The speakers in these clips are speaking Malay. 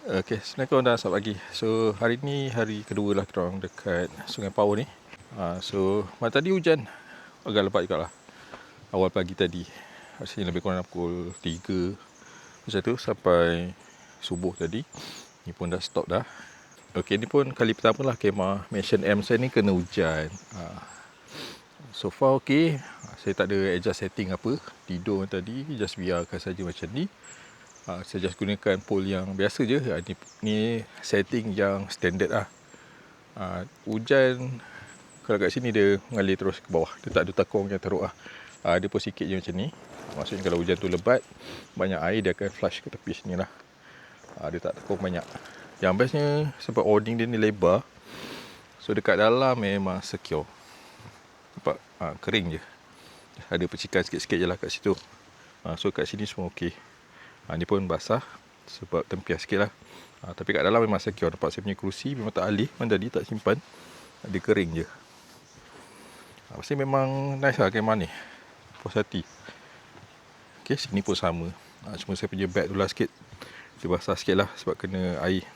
Okay, Assalamualaikum dan selamat pagi. So, hari ni hari kedua lah kita orang dekat Sungai Pau ni. So, malam tadi hujan. Agak lebat jugalah. Awal pagi tadi. Rasanya lebih kurang pukul 3 macam tu sampai subuh tadi. Ni pun dah stop dah. Okay, ni pun kali pertama lah kemah Mission M saya ni kena hujan. So far okay. Saya tak ada adjust setting apa. Tidur tadi, just biarkan saja macam ni. Saya just gunakan pole yang biasa je. Ni setting yang standard lah. Hujan kalau kat sini dia mengalir terus ke bawah. Dia tak ada takung yang teruk lah. Dia pun sikit je macam ni. Maksudnya kalau hujan tu lebat, banyak air dia akan flush ke tepi sini lah. Dia tak takung banyak. Yang bestnya sebab awning dia ni lebar, so dekat dalam memang secure. Nampak kering je. Ada percikan sikit-sikit je lah kat situ. So kat sini semua okey. Ni pun basah sebab tempias sikit lah. Tapi kat dalam memang secure. Nampak saya punya kerusi memang tak alih. Memang tadi tak simpan. Dia kering je. Pasti memang nice lah kemah ni. Puas hati. Okay, sini pun sama. Cuma saya punya bag tu lah sikit. Dia basah sikit lah sebab kena air.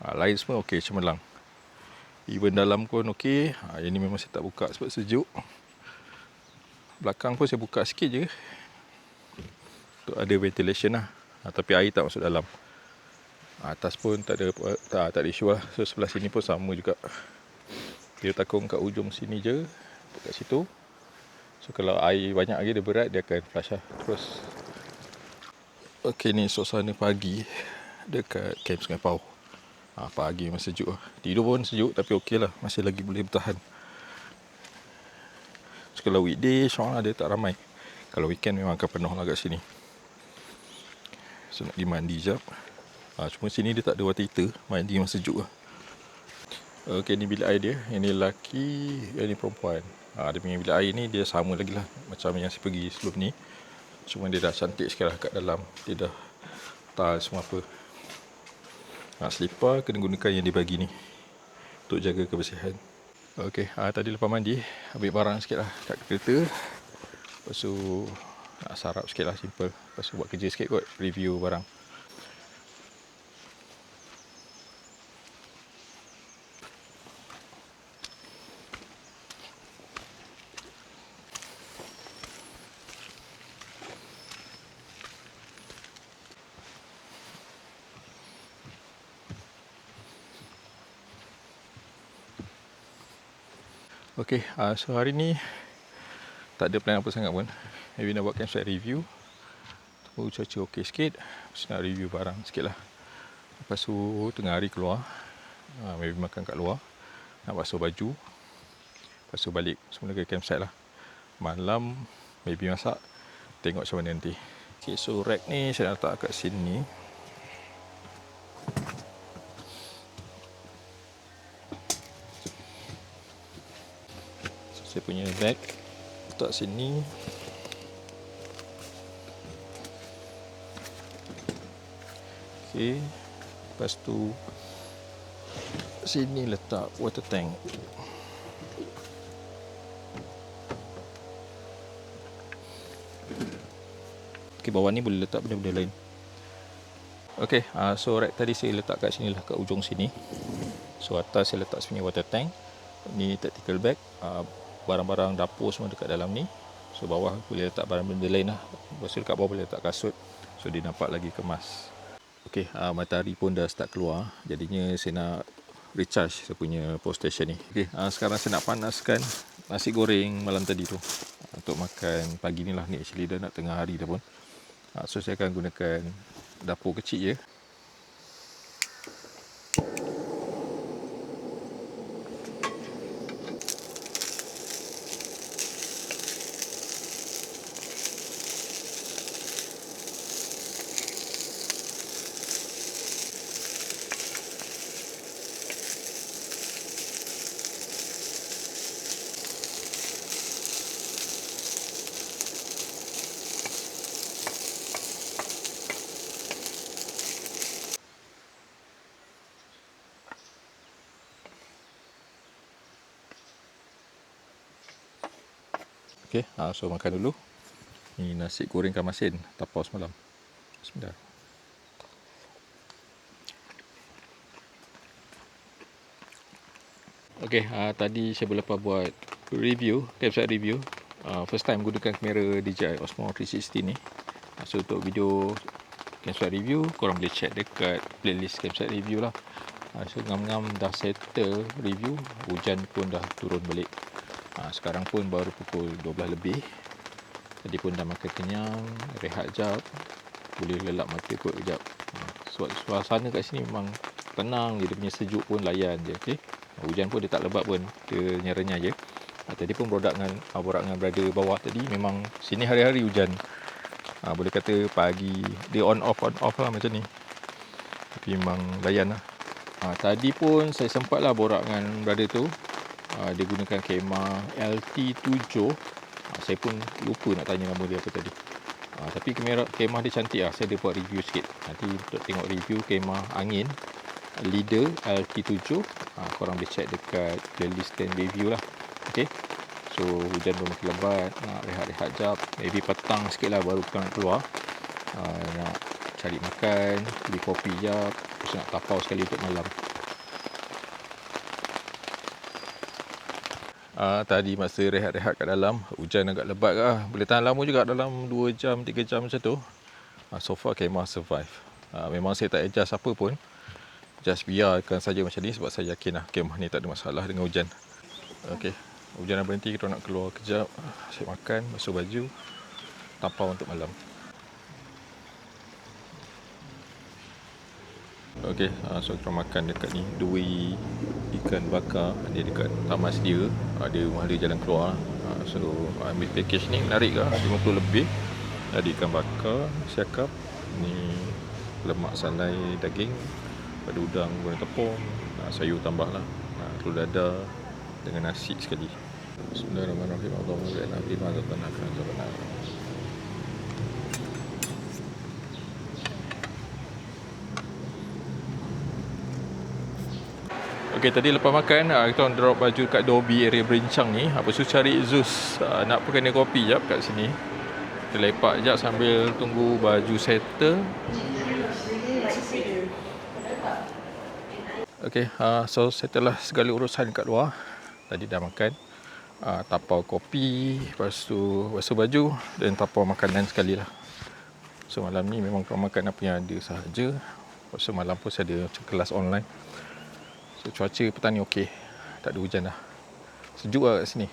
Lain semua okey, cemerlang. Even dalam pun okey. Yang ni memang saya tak buka sebab sejuk. Belakang pun saya buka sikit je. Untuk ada ventilation lah. Tapi air tak masuk dalam. Atas pun tak ada isu lah. So sebelah sini pun sama juga. Dia takung kat ujung sini je. Kat situ. So kalau air banyak lagi dia berat, dia akan flush lah terus. Okay, ni suasana pagi dekat Camp Sungai Pau. Pagi memang sejuk lah. Tidur pun sejuk tapi okey lah. Masih lagi boleh bertahan. So kalau weekday insyaAllah dia tak ramai. Kalau weekend memang akan penuh lah kat sini. So nak pergi mandi sekejap. Cuma sini dia tak ada water heater. Mandi memang sejuk lah. Okay, ni bilik air dia. Yang ni lelaki, yang ni perempuan. Dia punya bilik air ni dia sama lagi lah macam yang saya pergi sebelum ni. Cuma dia dah cantik sikit lah kat dalam. Dia dah tile semua apa. Slipper kena gunakan yang dia bagi ni untuk jaga kebersihan. Okay, tadi lepas mandi ambil barang sikit lah kat kereta. Lepas tu nak sarap sikit lah, simple. Lepas tu buat kerja sikit kot, review barang. Okay, so hari ni tak ada plan apa sangat pun. Maybe nak buat campsite review. Cuaca okey sikit. Lepas nak review barang sikit lah. Lepas tu tengah hari keluar. Maybe makan kat luar. Nak basuh baju. Lepas tu balik semula ke campsite lah. Malam maybe masak. Tengok macam mana nanti. Okay, so rack ni saya nak letak kat sini. Saya punya bag letak sini. Okay. Lepas tu sini letak water tank. Okay, bawah ni boleh letak benda-benda lain. Okay, so rack tadi saya letak kat sini lah, kat ujung sini. So atas saya letak sebenarnya water tank. Ni tactical bag. Barang-barang dapur semua dekat dalam ni. So bawah boleh letak barang benda lain lah. Lepas tu dekat bawah boleh letak kasut. So dia nampak lagi kemas. Okay, matahari pun dah start keluar. Jadinya saya nak recharge saya punya power station ni. Okay, sekarang saya nak panaskan nasi goreng malam tadi tu. Untuk makan pagi ni lah. Ni actually dah nak tengah hari dah pun. So saya akan gunakan dapur kecil je. Okay, so makan dulu. Ni nasi goreng ikan masin tapau semalam. Bismillah. Okay, tadi saya lepas buat review, campsite review. First time gunakan kamera DJI Osmo 360 ni. So untuk video campsite review, korang boleh check dekat playlist campsite review lah. So ngam-ngam dah settle review, hujan pun dah turun balik. Sekarang pun baru pukul 12 lebih. Tadi pun dah makan kenyang, rehat jap, boleh lelap mata kot kejap. Suasana kat sini memang tenang je, dia punya sejuk pun layan je. Okay? Hujan pun dia tak lebat pun, dia renyah-renyah je. Tadi pun borak dengan brother bawah tadi, memang sini hari-hari hujan. Boleh kata pagi dia on off lah macam ni. Tapi memang layan lah. Tadi pun saya sempat lah borak dengan brother tu. Dia gunakan kemah LT7. Saya pun lupa nak tanya nama dia apa tadi. Tapi kemah dia cantik lah. Saya ada buat review sikit. Nanti untuk tengok review kemah angin Leader LT7, korang boleh check dekat playlist dan review lah. Okay. So hujan pun makin lebat, nak rehat-rehat jap. Maybe petang sikit lah baru kita nak keluar, nak cari makan, beli kopi jap, terus nak tapau sekali untuk malam. Tadi masa rehat-rehat kat dalam, hujan agak lebat lah. Boleh tahan lama juga, dalam 2 jam, 3 jam macam tu. So far kemah survive. Memang saya tak adjust apa pun, just biarkan saja macam ni sebab saya yakin lah kemah ni tak ada masalah dengan hujan. Okay, hujan dah berhenti, kita nak keluar kejap, saya makan, basuh baju, tapau untuk malam. Okay, so kita makan dekat ni, Dui ikan bakar. Dia dekat Taman Sedia, dia rumah dia jalan keluar. So ambil package ni, menarik lah, 50 lebih. Ada ikan bakar, siakap, ni lemak salai daging, pada udang goreng tepung, sayur tambah lah, telur dadah dengan nasi sekali. Bismillahirrahmanirrahim. Allahumma ba'ina bima razaqtana khairana. Okay, tadi lepas makan, kita orang drop baju kat Dobi area Berincang ni. Lepas tu cari Zeus, nak pergi kopi jap kat sini. Kita lepak jap sambil tunggu baju settle. Okay, so setelah segala urusan kat luar, tadi dah makan, tapau kopi, lepas tu basuh baju dan tapau makanan sekali lah. So malam ni memang kau makan apa yang ada sahaja. Lepas tu malam pun saya ada kelas online. So cuaca petang ni okey, tak ada hujan dah. Sejuk lah kat sini.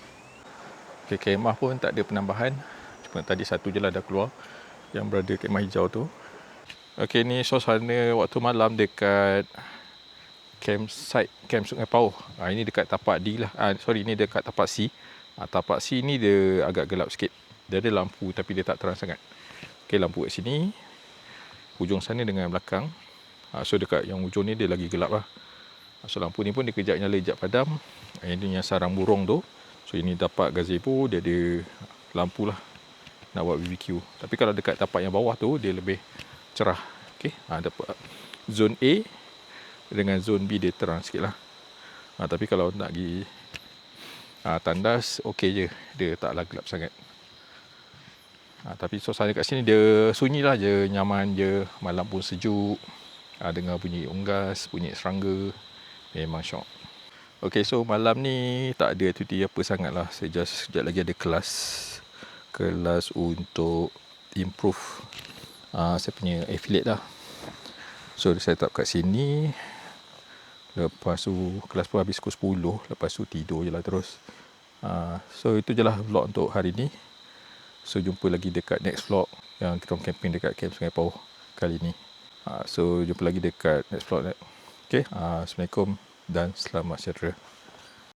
Okay, kemah pun tak ada penambahan. Cuma tadi satu je lah dah keluar, yang berada kemah hijau tu. Okay, ni suasana waktu malam dekat Camp Sungai Pauh. Ini dekat tapak D lah. Ini dekat tapak C. Tapak C ni dia agak gelap sikit. Dia ada lampu tapi dia tak terang sangat. Okay, lampu kat sini, hujung sana dengan belakang. So dekat yang hujung ni dia lagi gelap lah. So lampu ni pun dia kejap nyala, kejap padam. Ini yang sarang burung tu. So ini dapat gazebo, dia ada lampu lah nak buat BBQ. Tapi kalau dekat tapak yang bawah tu dia lebih cerah. Okay, dapat zone A dengan zone B dia terang sikit lah. Tapi kalau nak pergi tandas, okey je, dia taklah gelap sangat. Tapi suasana kat sini dia sunyi lah je, nyaman je. Malam pun sejuk, dengar bunyi unggas, bunyi serangga, memang syok. Okay, so malam ni tak ada aktiviti apa sangat lah. Saya just sekejap lagi ada kelas untuk improve saya punya affiliate lah. So saya tetap kat sini. Lepas tu kelas pun habis pukul 10. Lepas tu tidur je lah terus. So itu je lah vlog untuk hari ni. So jumpa lagi dekat next vlog yang kita orang camping dekat Camp Sungai Pauh kali ni. So jumpa lagi dekat next vlog. Okay, Assalamualaikum dan selamat sejahtera.